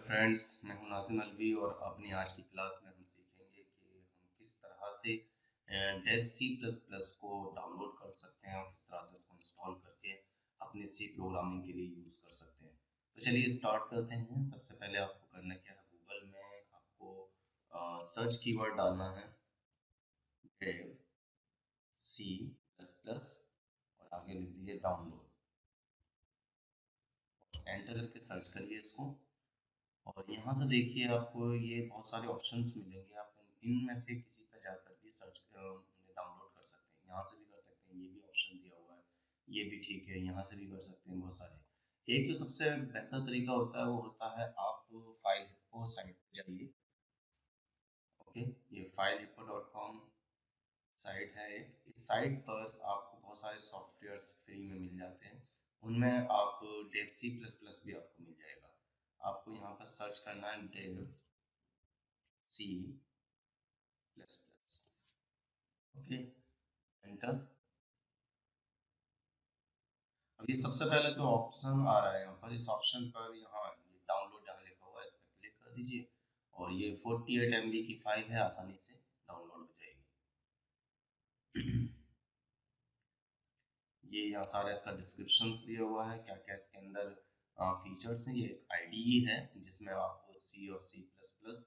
Friends, मैं हूं नाज़िम अलवी और अपनी आज की क्लास में हम सीखेंगे कि हम किस तरह से डेव सी प्लस प्लस को डाउनलोड कर सकते हैं और किस तरह से उसको इंस्टॉल करके अपने सी प्रोग्रामिंग के लिए यूज़ कर सकते हैं। तो चलिए स्टार्ट करते हैं। सबसे पहले आपको करना क्या है, गूगल में आपको सर्च कीवर्ड डालना है डेव सी प्लस प्लस और आगे लिख दीजिए डाउनलोड। एंटर करके सर्च करिए इसको और यहाँ से देखिए आपको ये बहुत सारे ऑप्शंस मिलेंगे। आप इनमें से किसी पर जाकर भी सर्च डाउनलोड कर सकते हैं। यहाँ से भी कर सकते हैं, ये भी ऑप्शन दिया हुआ है, ये भी ठीक है। यहाँ से भी कर सकते हैं, बहुत सारे। एक जो सबसे बेहतर तरीका होता है वो होता है आप फाइल हिप्पो साइट पर जाइए। ओके, ये फाइल hippocom साइट है एक। इस साइट पर आपको बहुत सारे सॉफ्टवेयर्स फ्री में मिल जाते हैं। उनमें आप डेव सी प्लस प्लस भी आपको मिल जाएगा। आपको यहाँ पर सर्च करना है Dev C plus plus. Okay, enter. अब ये सबसे पहले जो ऑप्शन आ रहा है यहाँ पर, इस ऑप्शन पर यहाँ डाउनलोड जहाँ लिखा हुआ है इस पर क्लिक कर दीजिए और ये 48 MB की फाइल है, आसानी से डाउनलोड हो जाएगी। ये यहाँ सारा इसका डिस्क्रिप्शन दिया हुआ है, क्या क्या इसके अंदर फीचर्स हैं। ये एक आईडीई है जिसमें आप सी और सी प्लस प्लस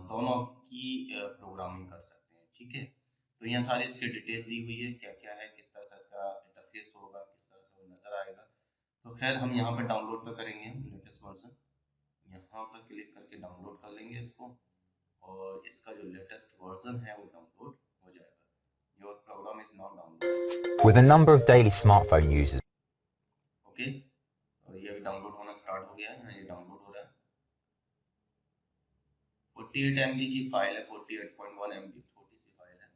दोनों की प्रोग्रामिंग कर सकते हैं। ठीक है, तो यहाँ सारी इसकी डिटेल दी हुई है, क्या क्या है, किस तरह से इसका इंटरफेस होगा, किस तरह से वो नजर आएगा। तो खैर हम यहाँ पर डाउनलोड पे करेंगे लेटेस्ट वर्जन। यहाँ पर क्लिक करके डाउनलोड कर लेंगे इसको और इसका जो लेटेस्ट वर्जन है वो डाउनलोड हो जाएगा। Your program is now downloading. With a number of daily smartphone users. Okay, और ये अभी डाउनलोड होना स्टार्ट हो गया है। ये डाउनलोड हो रहा है। 48 MB की फाइल है, 48.1 MB छोटी सी फाइल है,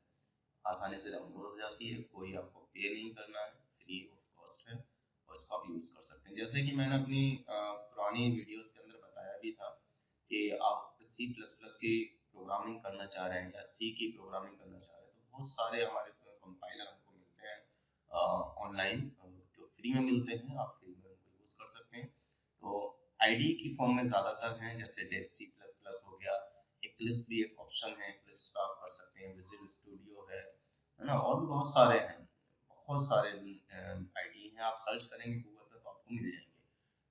आसानी से डाउनलोड हो जाती है। कोई आपको पे नहीं करना है, फ्री ऑफ कॉस्ट है और इसको आप यूज कर सकते हैं। जैसे कि मैंने अपनी पुरानी वीडियोस के अंदर बताया भी था कि आप सी प्लस प्लस की प्रोग्रामिंग करना चाह रहे हैं या सी की प्रोग्रामिंग करना चाह रहे हैं, तो बहुत सारे हमारे कंपाइलर हमको मिलते हैं ऑनलाइन जो फ्री में मिलते हैं। आप फ्री में उनको यूज कर सकते हैं। तो आईडी की फॉर्म में ज्यादातर हैं, जैसे डेव सी प्लस प्लस हो गया, एक्लिप्स भी एक ऑप्शन है, एक्लिप्स पे आप कर सकते हैं, विजुअल स्टूडियो है ना, और भी बहुत सारे हैं। बहुत सारे आईडी हैं, आप सर्च करेंगे गूगल पे तो आपको मिल जाएंगे।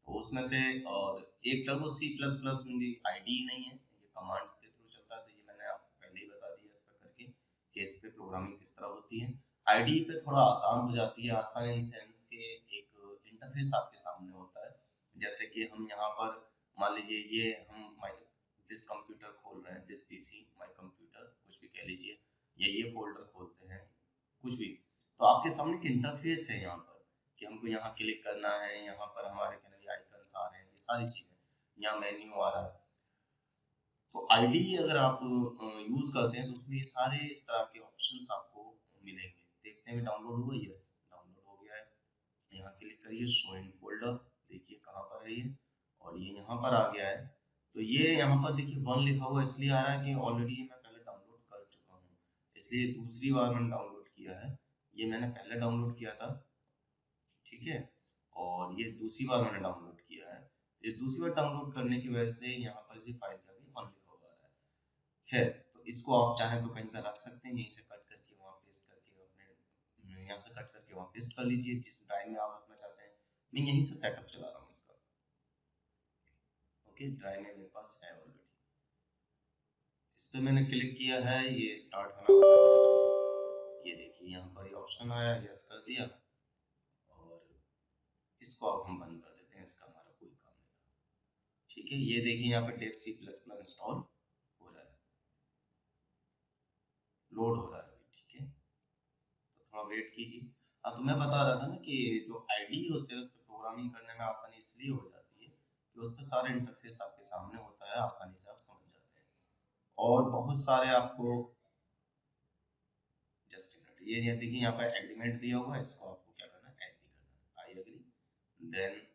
तो उसमें से और एक turbo C plus plus ID ही नहीं है, ये कमांड्स के थ्रू चलता है। तो ये मैंने आपको पहले ही बता दिया इस पर करके कि इस पे प्रोग्रामिंग किस तरह होती है। आईडी पे थोड़ा आसान हो जाती है, आसान इन सेंस के एक इंटरफेस आपके सामने होता है। जैसे कि हम यहाँ पर मान लीजिए ये हम दिस कंप्यूटर खोल रहे हैं, दिस पीसी माय कंप्यूटर, कुछ भी कह लीजिए, या ये फोल्डर खोलते हैं, कुछ भी। तो आपके सामने एक इंटरफेस है यहाँ पर कि हमको यहाँ क्लिक करना है, यहाँ पर हमारे आइकन्स आ रहे हैं, ये सारी चीजें, यहाँ मेन्यू आ रहा है। तो आईडी अगर आप यूज करते हैं तो उसमें ये सारे इस तरह के ऑप्शंस आपको मिलेंगे। देखते हैं डाउनलोड हुआ, यस डाउनलोड हो गया है। यहाँ क्लिक करिए, शो इन फोल्डर, देखिए कहाँ पर है ये, और ये यहाँ पर आ गया है। तो ये यहाँ पर देखिए 1 लिखा हुआ इसलिए आ रहा है कि ऑलरेडी मैं पहले डाउनलोड कर चुका हूँ, इसलिए दूसरी बार मैंने डाउनलोड किया है। ये मैंने पहले डाउनलोड किया था, ठीक है, और ये दूसरी बार मैंने डाउनलोड किया है। ये दूसरी बार डाउनलोड करने की वजह से यहाँ पर इसी फाइल का भी 1 लिखा हुआ है। खैर, तो इसको आप चाहें तो कहीं पर रख सकते हैं, यहीं से कट करके वहाँ पेस्ट करके अपने यहाँ से कट करके वहाँ पेस्ट कर लीजिए जिस ड्राइव में आप रखना चाहते हैं। मैं यहीं से सेटअप चला रहा हूँ इसका। ओके, ड्राइव में मेरे पास है ऑलरेडी। इस पे मैंने क्लिक किया है, ये स्टार्ट होना होगा। ये देखिए यहाँ पर ये ऑप्शन आया, यस कर दिया और इसको अब हम बंद कर देते हैं, इसका हमारा कोई काम नहीं। ठीक है, ये देखिए यहाँ पे Dev C plus plus install हो रहा है, लोड हो रहा है अभी। ठीक है, तो थोड़ा वेट कीजिए। हाँ, तो मैं बता रहा था ना कि जो आईडी होते हैं उस पर प्रोग्रामिंग करने में आसानी इसलिए हो जाती है कि उस पर सारे इंटरफेस आपके सामने होता है, आसानी से आप समझ जाते हैं। और बहुत सारे आपको जस्ट ये देखिए यहाँ पर एग्रीमेंट दिया हुआ है, इसको आपको क्या करना है, एग्री करना है। I agree. देन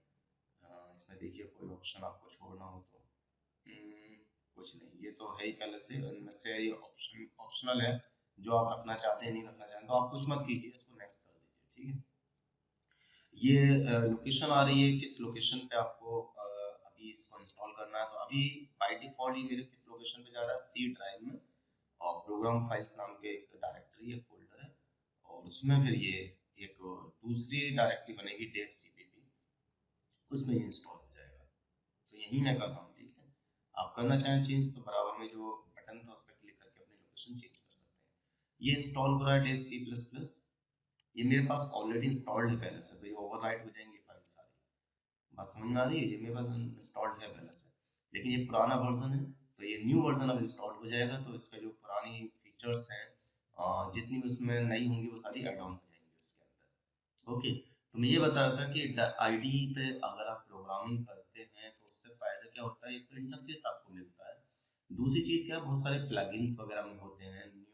इसमें देखिए कोई ऑप्शन आपको छोड़ना हो तो कुछ नहीं, ये तो है ही पहले से। इनमें से ये ऑप्शनल है, जो आप रखना चाहते हैं नहीं रखना चाहते तो आप कुछ मत कीजिए, इसको नेक्स्ट कर दीजिए। ठीक है, ये लोकेशन आ रही है, किस लोकेशन पे आपको अभी अभी इसको इंस्टॉल करना है तो अभी बाय डिफॉल्ट ये मेरे किस लोकेशन पे जा रहा है, सी ड्राइव में, और प्रोग्राम फाइल्स नाम के एक डायरेक्टरी एक फोल्डर है, और उसमें फिर ये एक दूसरी डायरेक्टरी बनेगी devcpp, उसमें इंस्टॉल हो जाएगा। तो यही मैं कर रहा हूँ, ठीक है। आप करना चाहें चेंज तो बराबर में जो बटन था उस पर क्लिक करके अपनी लोकेशन चेंज कर सकते हैं। ये इंस्टॉल हो रहा है dev C++, ये मेरे पास ऑलरेडी इंस्टॉल्ड है पहले से, तो ये ओवरराइट हो जाएंगी फाइल सारी। बात समझ में आ रही है? ये मेरे पास इंस्टॉल्ड है पहले से, लेकिन ये पुराना वर्जन है, तो ये न्यू वर्जन अब इंस्टॉल हो जाएगा, तो इसका जो पुरानी फीचर्स हैं जितनी भी उसमें नई होंगी वो सारी ऐड ऑन हो जाएंगी उसके अंदर। ओके, तो मैं ये बता रहा था कि आईडी पे अगर आप प्रोग्रामिंग करते हैं तो उससे फायदा क्या होता है, एक तो इंटरफेस आपको मिलता है, दूसरी चीज क्या है, बहुत सारे प्लगइन्स वगैरह में होते हैं न्यू,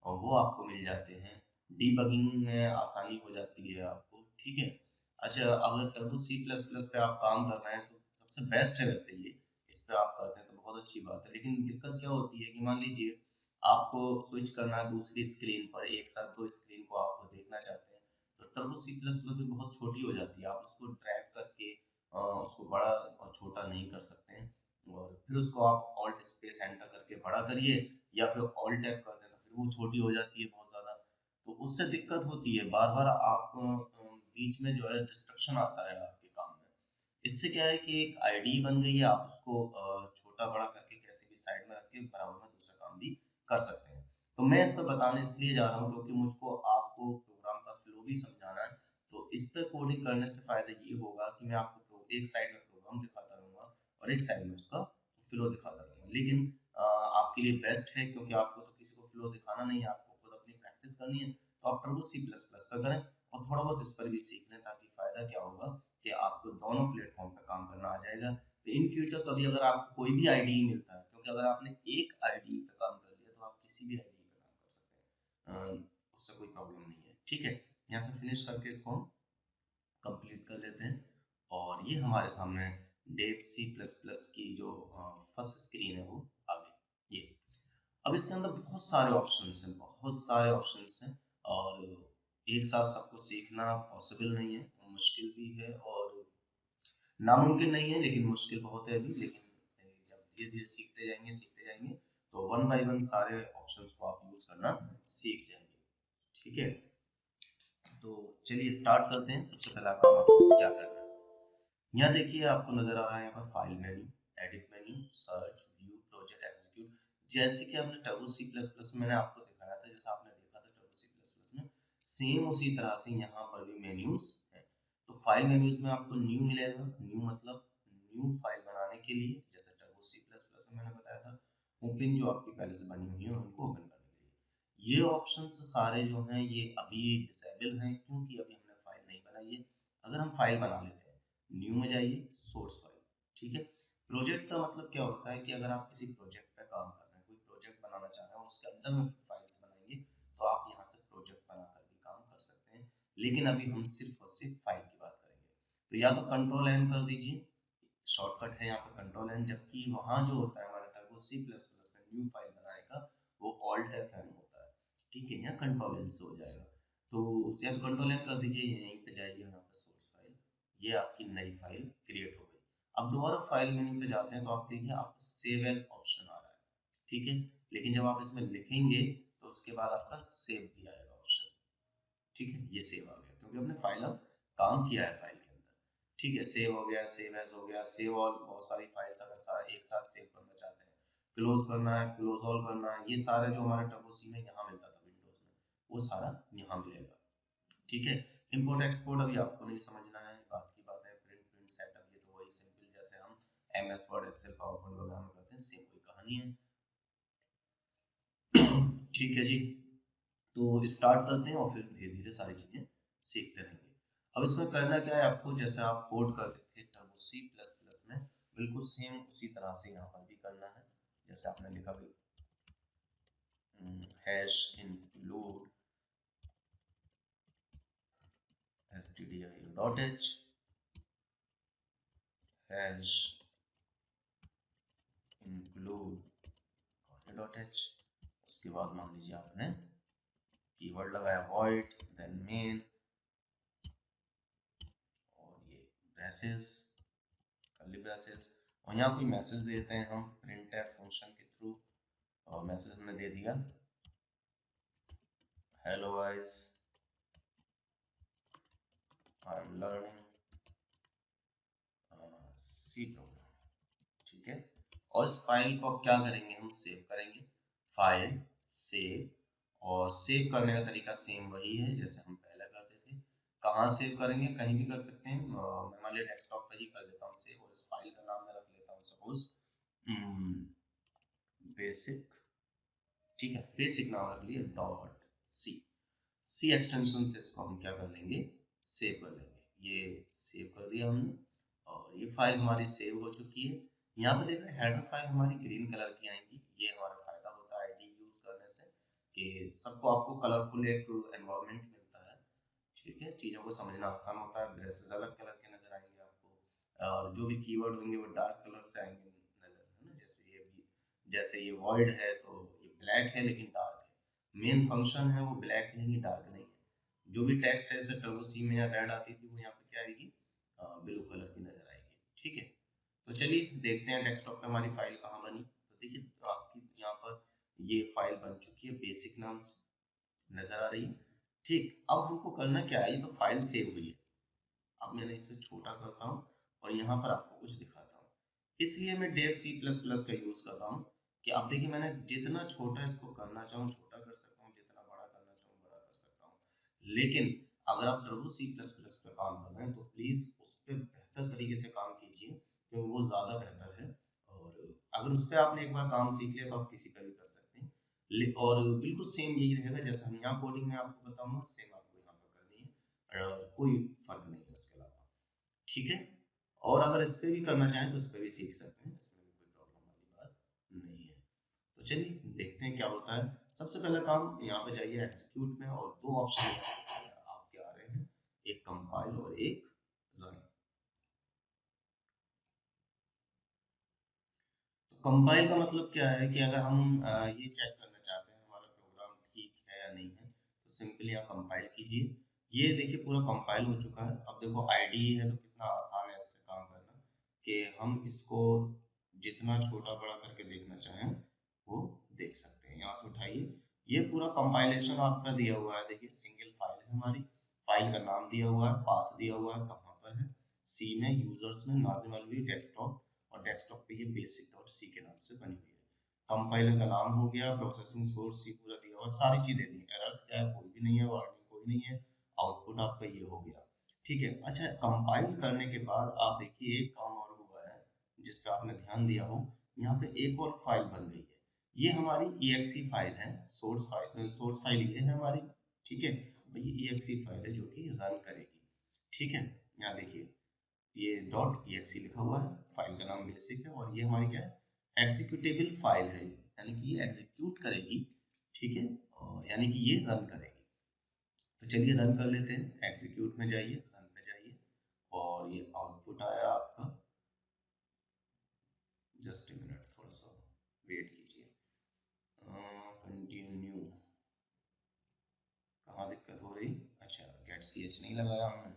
और वो आपको मिल जाते हैं, डीबगिंग में आसानी हो जाती है आपको, ठीक है। अच्छा, अगर टर्बो C++ पे आप काम कर रहे हैं तो सबसे बेस्ट है वैसे ये, इस पे आप करते हैं तो बहुत अच्छी बात है, लेकिन दिक्कत क्या होती है कि मान लीजिए आपको स्विच करना है दूसरी स्क्रीन पर, एक साथ दो स्क्रीन को आप देखना चाहते हैं, तो टर्बो C++ भी बहुत छोटी हो जाती है, आप उसको ड्रैग करके उसको बड़ा और छोटा नहीं कर सकते हैं, और फिर उसको आप ऑल्ट स्पेस एंटर करके बड़ा करिए, या फिर ऑल्ट टैप कर दें तो फिर वो छोटी हो जाती है बहुत ज़्यादा, तो उससे दिक्कत होती है, बार बार आप बीच में जो है डिस्ट्रक्शन आता है आपके काम में। इससे क्या है कि एक आईडी बन गई है, आप उसको छोटा बड़ा करके कैसे भी साइड में रख के बराबर में दूसरा काम भी कर सकते हैं। तो मैं इस पर बताने इसलिए जा रहा हूँ क्योंकि मुझको आपको प्रोग्राम का फ्लो भी समझाना है, तो इस पर कोडिंग करने से फायदा ये होगा कि मैं आपको एक साइड में प्रोग्राम दिखाता रहूंगा और एक साइड में उसका फ्लो दिखाता रहूंगा, लेकिन आपके लिए बेस्ट है क्योंकि आपको तो किसी को फ्लो दिखाना नहीं है, आपको खुद अपनी प्रैक्टिस करनी है, तो आप टर्बो C++ पर करें और थोड़ा बहुत इस पर भी सीख लें, ताकि फायदा क्या होगा कि आपको दोनों प्लेटफॉर्म पे काम करना आ जाएगा। तो इन फ्यूचर कभी अगर आपको कोई भी आईडी मिलता है, क्योंकि अगर आपने एक आईडी पे काम कर लिया तो आप किसी भी आईडी पे काम कर सकते हैं, उससे कोई प्रॉब्लम नहीं है, ठीक है। यहाँ से फिनिश करके इसको हम कंप्लीट कर लेते हैं, और ये हमारे सामने डेव C++ की जो फर्स्ट स्क्रीन है वो आ गई। ये अब इसके अंदर बहुत सारे ऑप्शंस हैं, बहुत सारे ऑप्शंस हैं, और एक साथ सबको सीखना पॉसिबल नहीं है, मुश्किल भी है और नामुमकिन नहीं है, लेकिन मुश्किल बहुत है अभी, लेकिन जब धीरे धीरे सीखते जाएंगे तो वन बाय वन सारे ऑप्शंस को आप यूज करना सीख जाएंगे, ठीक है। तो चलिए स्टार्ट करते हैं। सबसे पहला काम आपको क्या करना है, यहाँ देखिए आपको नजर आ रहा है यहाँ पर file menu, edit menu, search, view, project, execute, जैसे कि आपने टर्बो C++ में मैंने आपको दिखाया था, जैसा आपने देखा था टर्बो C++ में, सेम उसी तरह से यहाँ पर भी मेन्यूज है। तो फाइल मेन्यूज में आपको न्यू मिलेगा, न्यू मतलब न्यू फाइल बनाने के लिए, जैसे टर्बो C++ में मैंने बताया था, ओपन जो आपकी पहले से बनी हुई है उनको ओपन करने के लिए। ये ऑप्शंस सारे जो हैं ये अभी डिसेबल हैं क्योंकि अभी हमने फाइल नहीं बनाई है। अगर हम फाइल बना लेते हैं, न्यू में जाइए, सोर्स फाइल, ठीक है। प्रोजेक्ट का मतलब क्या होता है कि अगर आप किसी प्रोजेक्ट पे काम कर रहे हैं, कोई प्रोजेक्ट बनाना चाह रहे हैं, उसके अंदर में फाइल्स बनाएंगे, तो आप यहाँ से प्रोजेक्ट बनाकर भी काम कर सकते हैं, लेकिन अभी हम सिर्फ और सिर्फ फाइल की बात करेंगे। तो या तो कंट्रोल एन कर दीजिए, शॉर्टकट है यहाँ पे कंट्रोल एन, जबकि वहाँ जो होता है हमारा टर्बो C++ में न्यू फाइल बनाने का वो ऑल्ट F होता है, ठीक है, यहाँ कंट्रोल एन से हो जाएगा। तो या तो कंट्रोल एन कर दीजिए, यहीं पे जाइए यहाँ पे सोर्स फाइल, ये आपकी नई फाइल क्रिएट हो गई। अब दोबारा फाइल मेन्यू पे जाते हैं तो आप देखिए आपको सेव एज ऑप्शन आ रहा है, ठीक है, लेकिन जब आप इसमें लिखेंगे तो उसके बाद आपका सेव भी आएगा ऑप्शन, ठीक है, ये सेव आ गया क्योंकि हमने फाइल अब काम किया है फाइल के अंदर, ठीक है। सेव हो गया, सेव एज हो गया, सेव ऑल, बहुत सारी फाइल्स अगर एक साथ सेव करना चाहते हैं, क्लोज करना है, क्लोज ऑल करना है, ये सारे जो हमारे टर्बो C में यहाँ मिलता था विंडोज में, वो सारा यहाँ मिलेगा, ठीक है। इंपोर्ट एक्सपोर्ट अभी आपको नहीं समझना है, बात की बात है, प्रिंट प्रिंट सेटअप ये तो वही सिंपल जैसे हम MS Word Excel PowerPoint वगैरह में करते हैं, सेम वही कहानी है, ठीक है जी। तो स्टार्ट करते हैं और फिर धीरे धीरे सारी चीजें सीखते रहेंगे। अब इसमें करना क्या है आपको, जैसे आप कोड करते थे टर्बो C++ में, बिल्कुल सेम उसी तरह से यहाँ पर भी करना है, जैसे आपने लिखा hash include stdio.h hash include .h, उसके बाद मान लीजिए आपने कीवर्ड लगाया void, then main, और ये ब्रेसेस, कर्ली ब्रेसेस, और यहाँ कोई मैसेज देते हैं हम printf फंक्शन के थ्रू, और मैसेज हमने दे दिया hello guys I am learning C program, ठीक है। और इस फाइल को अब क्या करेंगे, हम सेव करेंगे, फाइल सेव, और सेव करने का तरीका सेम वही है जैसे हम पहले करते थे। कहाँ सेव करेंगे, कहीं भी कर सकते हैं, मैं मान लिया डेस्कटॉप पर ही कर लेता हूँ सेव, और इस फाइल का नाम मैं रख लेता हूँ सपोज बेसिक, ठीक है, बेसिक नाम रख लिया डॉट सी। सी एक्सटेंशन से इसको हम क्या कर लेंगे, सेव कर लेंगे। ये सेव कर दिया हमने, और ये फाइल हमारी सेव हो चुकी है। यहाँ पे देख रहे हैं हेडर फाइल हमारी ग्रीन कलर की आएंगी, ये हमारा फायदा होता है आईडी यूज करने से कि सबको आपको कलरफुल एक एनवायरनमेंट मिलता है, ठीक है। चीजों को समझना आसान होता है, ब्रेसेस अलग कलर के नजर आएंगे आपको, और जो भी कीवर्ड होंगे वो डार्क कलर से आएंगे नजर, है ना। जैसे ये वॉइड है तो ये ब्लैक है लेकिन डार्क है, मेन फंक्शन है वो ब्लैक है लेकिन डार्क नहीं है। जो भी टेक्स्ट है जैसे टर्बो सी में या रेड आती थी वो यहाँ पे क्या आएगी, ब्लू कलर की नजर आएगी, ठीक है। तो चलिए देखते हैं डेस्कटॉप पे हमारी फाइल कहाँ बनी। तो देखिए आपकी यहाँ पर ये फाइल बन चुकी है, बेसिक नाम से नजर आ रही है, ठीक। अब हमको करना क्या है, ये तो फाइल सेव हुई है, अब मैं इसे छोटा करता हूँ और यहाँ पर आपको कुछ दिखाता हूँ। इसलिए मैं डेव सी प्लस प्लस का यूज कर रहा हूँ कि अब देखिए मैंने जितना छोटा इसको करना चाहूँ छोटा कर सकता हूँ, जितना बड़ा करना चाहूँ बड़ा कर सकता हूँ। लेकिन अगर आप टर्बो सी प्लस प्लस पे काम कर रहे हैं तो प्लीज उस पर बेहतर तरीके से काम कीजिए, क्योंकि वो ज्यादा बेहतर है। और अगर उस पर आपने एक बार काम सीख लिया तो आप किसी पर भी कर सकते हैं। और बिल्कुल सेम यही रहेगा जैसे हम यहाँ कोडिंग में आपको बताऊंगा, सेम आपको यहाँ पर करनी है, कोई फर्क नहीं है उसके अलावा, ठीक है। और अगर इस पे भी करना चाहें तो इस पे भी सीख सकते हैं, इसमें भी कोई प्रॉब्लम वाली बात नहीं है। तो चलिए देखते हैं क्या होता है। सबसे पहला काम यहाँ पे जाइए एग्जीक्यूट में, और दो ऑप्शन आपके आ रहे हैं, एक कंपाइल और एक रन। तो कंपाइल का मतलब क्या है कि अगर हम ये चेक करना चाहते हैं हमारा प्रोग्राम ठीक है या नहीं है, तो सिंपली आप कंपाइल कीजिए। ये देखिए पूरा कंपाइल हो चुका है। अब देखो आईडी है तो कितना आसान है इससे काम करना, कि हम इसको जितना छोटा बड़ा करके देखना चाहें वो देख सकते हैं। यहाँ से उठाइए, ये पूरा कंपाइलेशन आपका दिया हुआ है, देखिए सिंगल फाइल है हमारी, फाइल का नाम दिया हुआ है, पाथ दिया हुआ है कहाँ पर है, सी में यूजर्स में नाजिम अलवी डेस्कटॉप, और डेस्कटॉप पे ये बेसिक डॉट सी के नाम से बनी हुई है। कंपाइलर का नाम हो गया, प्रोसेसिंग सोर्स सी पूरा दिया हुआ, सारी चीजें दी, एरर्स क्या है कोई भी नहीं है, वार्निंग कोई नहीं है, आउटपुट आपका ये हो गया, ठीक है। अच्छा कंपाइल करने के बाद आप देखिए एक काम और हुआ है जिस पे आपने ध्यान दिया हो, यहाँ पे एक और फाइल बन गई है, ये हमारी exe फाइल है, सोर्स फाइल ये है हमारी, ठीक है। ये exe फाइल है जो कि रन करेगी, ठीक है। यहाँ देखिए ये डॉट exe लिखा हुआ है, फाइल का नाम बेसिक है, और ये हमारी क्या है, एग्जीक्यूटेबल फाइल है, यानी कि ये एग्जीक्यूट करेगी, ठीक है, और यानी कि ये रन करेगी। तो चलिए रन कर लेते हैं, एग्जीक्यूट में जाइए, रन पे जाइए, और ये आउटपुट आया आपका, जस्ट ए मिनट थोड़ा सा वेट कीजिए, कंटिन्यू, कहाँ दिक्कत हो रही, अच्छा गेट सी एच नहीं लगाया हमने,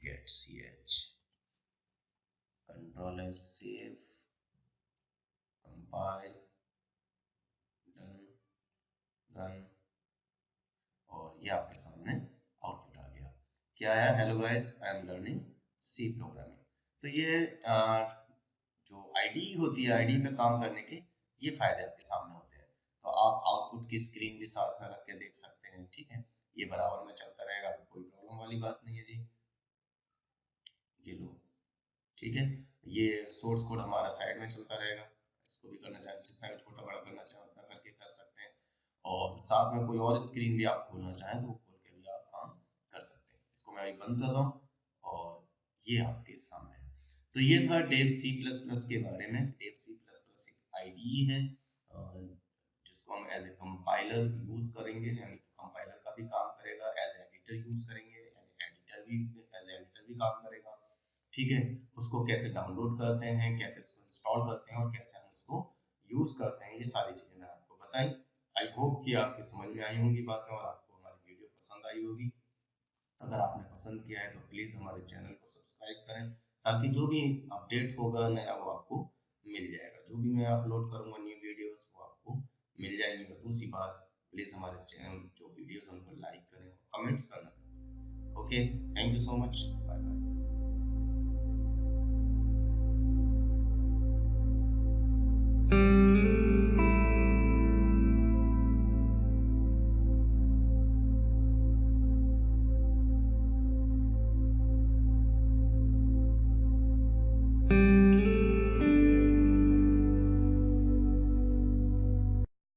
get C H, control S save, compile, done, run, और ये आपके सामने आउटपुट आ गया। क्या आया, hello guys I am learning C programming. तो ये जो आईडी होती है, आईडी पे काम करने के ये फायदे आपके सामने होते हैं। तो आप आउटपुट की स्क्रीन भी साथ में रख के देख सकते हैं, ठीक है। ये बराबर में चलता रहेगा तो कोई प्रॉब्लम वाली बात नहीं है जी, ये लो, ठीक है। ये सोर्स कोड हमारा साइड में चलता रहेगा, इसको भी करना चाहे जितना भी छोटा बड़ा करना चाहे उतना करके कर सकते हैं, और साथ में कोई और स्क्रीन भी आप खोलना चाहें तो वो खोल के भी आप काम कर सकते हैं। इसको मैं अभी बंद कर रहा हूँ और ये आपके सामने है। तो ये था डेव सी प्लस प्लस के बारे में। डेव सी प्लस प्लस एक आईडी है जिसको हम एज ए कंपाइलर यूज करेंगे, यानी कंपाइलर का भी काम करेगा, एज एडिटर यूज करेंगे, यानी एडिटर भी एज एडिटर भी काम करेगा, ठीक है। उसको कैसे डाउनलोड करते हैं, कैसे उसको इंस्टॉल करते हैं, और कैसे हम उसको यूज करते हैं, ये सारी चीजें मैंने आपको बताई। आई होप कि आपके समझ में आई होंगी बातें और आपको हमारी वीडियो पसंद आई होगी। अगर आपने पसंद किया है तो प्लीज हमारे चैनल को सब्सक्राइब करें, ताकि जो भी अपडेट होगा नया वो आपको मिल जाएगा। जो भी मैं अपलोड करूंगा न्यू वीडियोस वो आपको मिल जाएंगे। और दूसरी बात, प्लीज हमारे चैनल जो वीडियोस उनको लाइक करें, कमेंट्स करना। Okay, thank you so much, bye bye.